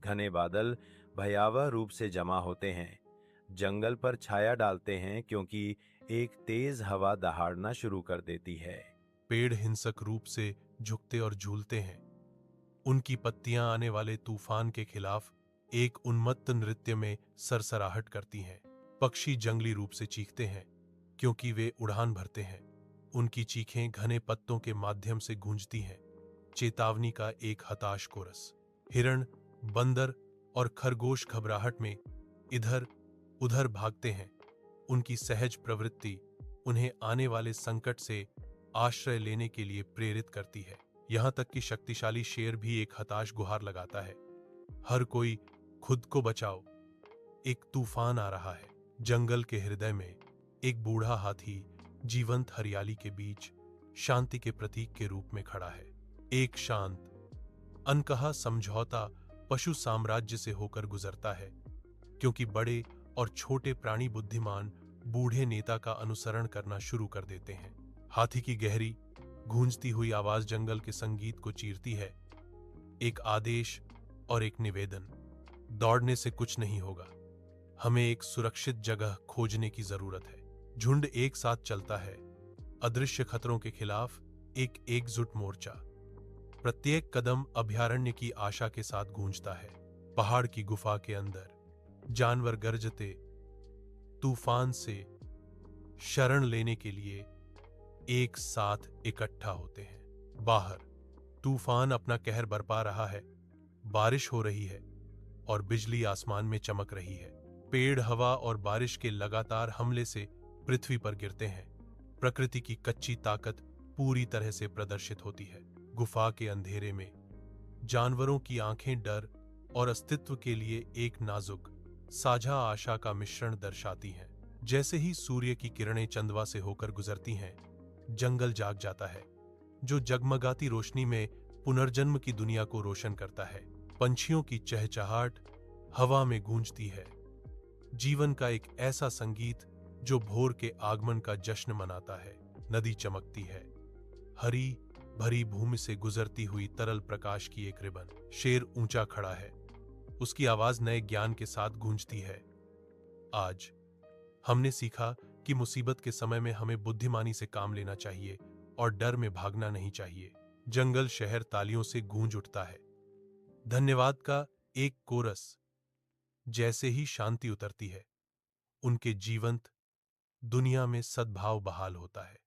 घने बादल भयावह रूप से जमा होते हैं। जंगल पर छाया डालते हैं क्योंकि एक तेज हवा दहाड़ना शुरू कर देती है। पेड़ हिंसक रूप से झुकते और झूलते हैं। उनकी पत्तियां आने वाले तूफान के खिलाफ एक उन्मत्त नृत्य में सरसराहट करती हैं। पक्षी जंगली रूप से चीखते हैं क्योंकि वे उड़ान भरते हैं। उनकी चीखें घने पत्तों के माध्यम से गूंजती हैं, चेतावनी का एक हताश कोरस। हिरण, बंदर और खरगोश घबराहट में इधर उधर भागते हैं। उनकी सहज प्रवृत्ति उन्हें आने वाले संकट से आश्रय लेने के लिए प्रेरित करती है। यहां तक कि शक्तिशाली शेर भी एक हताश गुहार लगाता है, हर कोई खुद को बचाओ, एक तूफान आ रहा है। जंगल के हृदय में एक बूढ़ा हाथी जीवंत हरियाली के बीच शांति के प्रतीक के रूप में खड़ा है। एक शांत, अनकहा समझौता पशु साम्राज्य से होकर गुजरता है, क्योंकि बड़े और छोटे प्राणी बुद्धिमान बूढ़े नेता का अनुसरण करना शुरू कर देते हैं। हाथी की गहरी गूंजती हुई आवाज जंगल के संगीत को चीरती है, एक आदेश और एक निवेदन। दौड़ने से कुछ नहीं होगा, हमें एक सुरक्षित जगह खोजने की जरूरत है। झुंड एक साथ चलता है, अदृश्य खतरों के खिलाफ एक एकजुट मोर्चा। प्रत्येक कदम अभयारण्य की आशा के साथ गूंजता है। पहाड़ की गुफा के अंदर जानवर गरजते, तूफान से शरण लेने के लिए एक साथ इकट्ठा होते हैं। बाहर तूफान अपना कहर बरपा रहा है, बारिश हो रही है और बिजली आसमान में चमक रही है। पेड़ हवा और बारिश के लगातार हमले से पृथ्वी पर गिरते हैं। प्रकृति की कच्ची ताकत पूरी तरह से प्रदर्शित होती है। गुफा के अंधेरे में जानवरों की आंखें डर और अस्तित्व के लिए एक नाजुक साझा आशा का मिश्रण दर्शाती हैं। जैसे ही सूर्य की किरणें चंदवा से होकर गुजरती हैं, जंगल जाग जाता है, जो जगमगाती रोशनी में पुनर्जन्म की दुनिया को रोशन करता है। पंछियों की चहचहाट हवा में गूंजती है, जीवन का एक ऐसा संगीत जो भोर के आगमन का जश्न मनाता है। नदी चमकती है, हरी भरी भूमि से गुजरती हुई तरल प्रकाश की एक रिबन। शेर ऊंचा खड़ा है, उसकी आवाज नए ज्ञान के साथ गूंजती है। आज हमने सीखा कि मुसीबत के समय में हमें बुद्धिमानी से काम लेना चाहिए और डर में भागना नहीं चाहिए। जंगल शहर तालियों से गूंज उठता है। धन्यवाद का एक कोरस। जैसे ही शांति उतरती है, उनके जीवंत दुनिया में सद्भाव बहाल होता है।